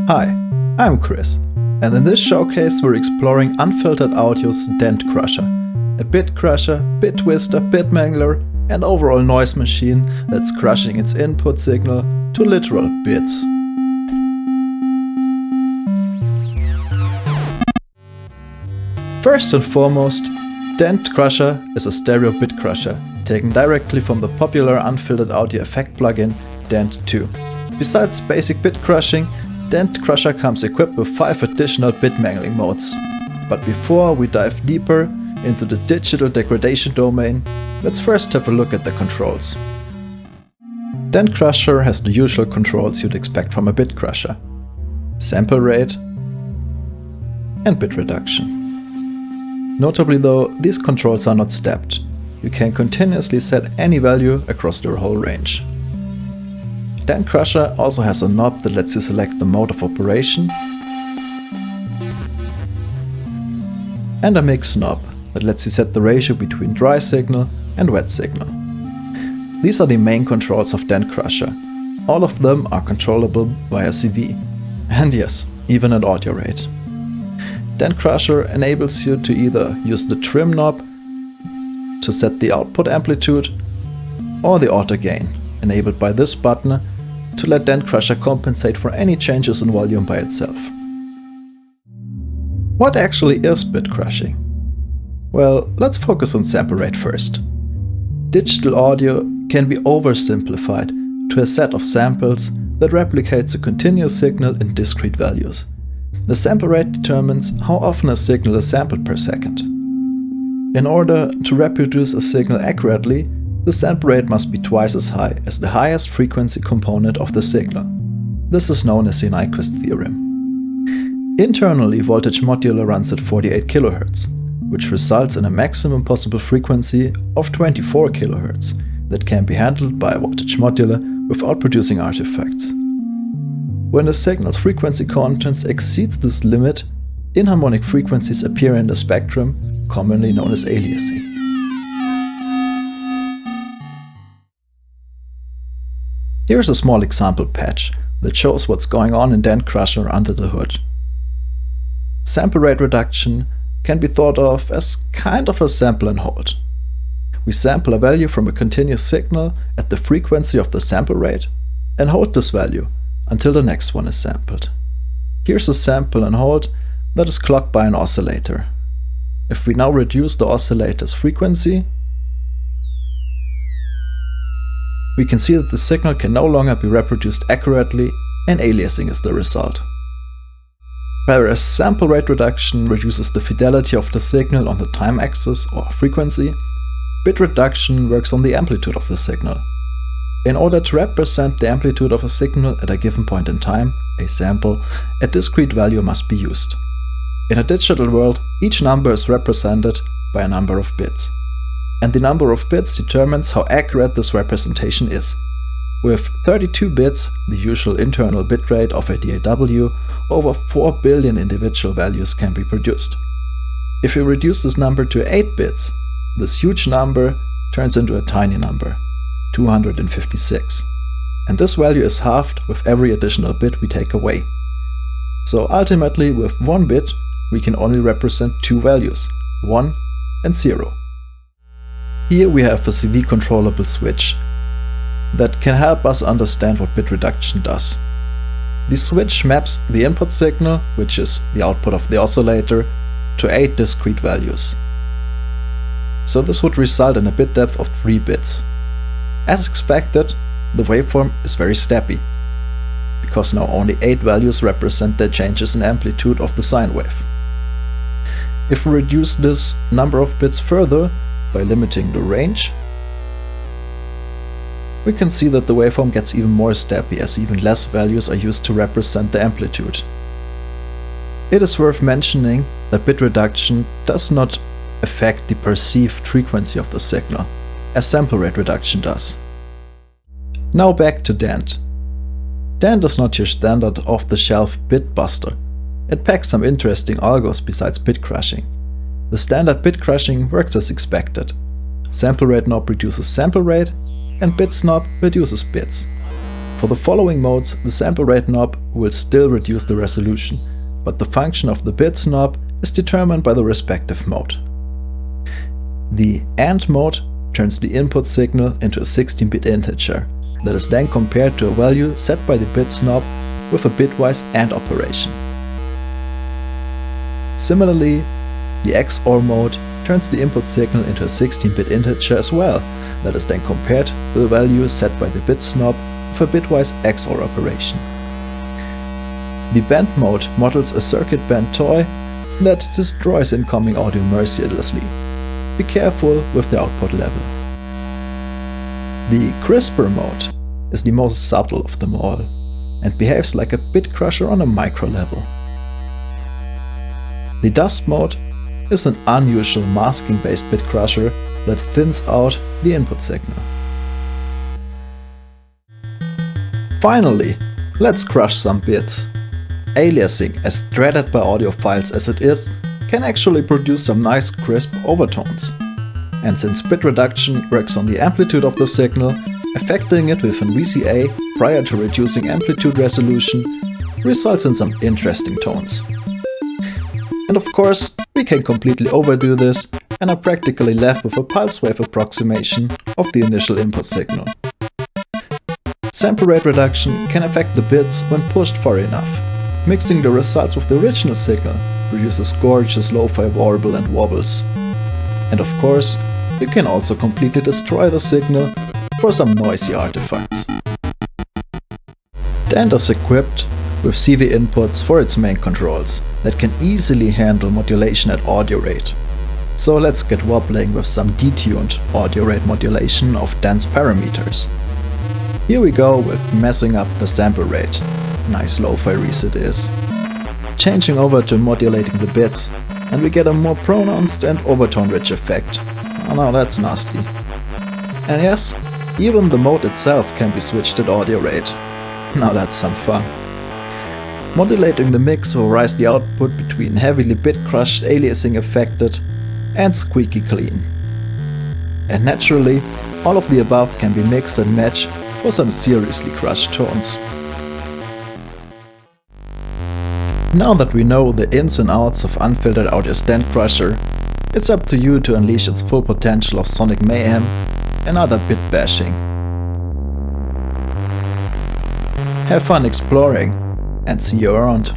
Hi, I'm Chris, and in this showcase we're exploring Unfiltered Audio's Dent Crusher, a bit crusher, bit twister, bit mangler, and overall noise machine that's crushing its input signal to literal bits. First and foremost, Dent Crusher is a stereo bit crusher, taken directly from the popular Unfiltered Audio effect plugin Dent 2. Besides basic bit crushing, Dent Crusher comes equipped with 5 additional bit mangling modes. But before we dive deeper into the digital degradation domain, let's first have a look at the controls. Dent Crusher has the usual controls you'd expect from a bit crusher: sample rate and bit reduction. Notably though, these controls are not stepped. You can continuously set any value across their whole range. Dent Crusher also has a knob that lets you select the mode of operation and a mix knob that lets you set the ratio between dry signal and wet signal. These are the main controls of Dent Crusher. All of them are controllable via CV, and yes, even at audio rate. Dent Crusher enables you to either use the trim knob to set the output amplitude or the auto gain, enabled by this button to let Dent Crusher compensate for any changes in volume by itself. What actually is bit crushing? Well, let's focus on sample rate first. Digital audio can be oversimplified to a set of samples that replicates a continuous signal in discrete values. The sample rate determines how often a signal is sampled per second. In order to reproduce a signal accurately, the sample rate must be twice as high as the highest frequency component of the signal. This is known as the Nyquist theorem. Internally, voltage modular runs at 48 kHz, which results in a maximum possible frequency of 24 kHz that can be handled by a voltage modular without producing artifacts. When the signal's frequency content exceeds this limit, inharmonic frequencies appear in the spectrum, commonly known as aliasing. Here's a small example patch that shows what's going on in Dent Crusher under the hood. Sample rate reduction can be thought of as kind of a sample and hold. We sample a value from a continuous signal at the frequency of the sample rate and hold this value until the next one is sampled. Here's a sample and hold that is clocked by an oscillator. If we now reduce the oscillator's frequency, we can see that the signal can no longer be reproduced accurately and aliasing is the result. Whereas sample rate reduction reduces the fidelity of the signal on the time axis or frequency, bit reduction works on the amplitude of the signal. In order to represent the amplitude of a signal at a given point in time, a sample, a discrete value must be used. In a digital world, each number is represented by a number of bits. And the number of bits determines how accurate this representation is. With 32 bits, the usual internal bitrate of a DAW, over 4 billion individual values can be produced. If we reduce this number to 8 bits, this huge number turns into a tiny number, 256. And this value is halved with every additional bit we take away. So ultimately, with 1 bit, we can only represent 2 values, 1 and 0. Here we have a CV controllable switch that can help us understand what bit reduction does. The switch maps the input signal, which is the output of the oscillator, to 8 discrete values. So this would result in a bit depth of 3 bits. As expected, the waveform is very steppy, because now only 8 values represent the changes in amplitude of the sine wave. If we reduce this number of bits further, by limiting the range, we can see that the waveform gets even more steppy as even less values are used to represent the amplitude. It is worth mentioning that bit reduction does not affect the perceived frequency of the signal, as sample rate reduction does. Now back to Dent. Dent is not your standard off-the-shelf bit buster. It packs some interesting algos besides bit crushing. The standard bit crushing works as expected. Sample rate knob reduces sample rate, and bits knob reduces bits. For the following modes, the sample rate knob will still reduce the resolution, but the function of the bits knob is determined by the respective mode. The AND mode turns the input signal into a 16-bit integer that is then compared to a value set by the bits knob with a bitwise AND operation. Similarly, the XOR mode turns the input signal into a 16-bit integer as well, that is then compared to the value set by the bits knob with a bitwise XOR operation. The bend mode models a circuit bend toy that destroys incoming audio mercilessly. Be careful with the output level. The crisper mode is the most subtle of them all and behaves like a bit crusher on a micro level. The dust mode is an unusual masking-based bit crusher that thins out the input signal. Finally, let's crush some bits. Aliasing, as dreaded by audiophiles as it is, can actually produce some nice crisp overtones. And since bit reduction works on the amplitude of the signal, affecting it with an VCA prior to reducing amplitude resolution results in some interesting tones. And of course, we can completely overdo this and are practically left with a pulse wave approximation of the initial input signal. Sample rate reduction can affect the bits when pushed far enough. Mixing the results with the original signal produces gorgeous lo-fi warble and wobbles. And of course, you can also completely destroy the signal for some noisy artifacts. The Dent is equipped with CV inputs for its main controls that can easily handle modulation at audio rate. So let's get wobbling with some detuned audio rate modulation of Dent's parameters. Here we go with messing up the sample rate. Nice lo-fi reset is. Changing over to modulating the bits, and we get a more pronounced and overtone-rich effect. Oh no, that's nasty. And yes, even the mode itself can be switched at audio rate. Now that's some fun. Modulating the mix will rise the output between heavily bit-crushed aliasing affected and squeaky clean. And naturally, all of the above can be mixed and matched for some seriously crushed tones. Now that we know the ins and outs of Unfiltered Audio Dent Crusher, it's up to you to unleash its full potential of sonic mayhem and other bit bashing. Have fun exploring, and see you around.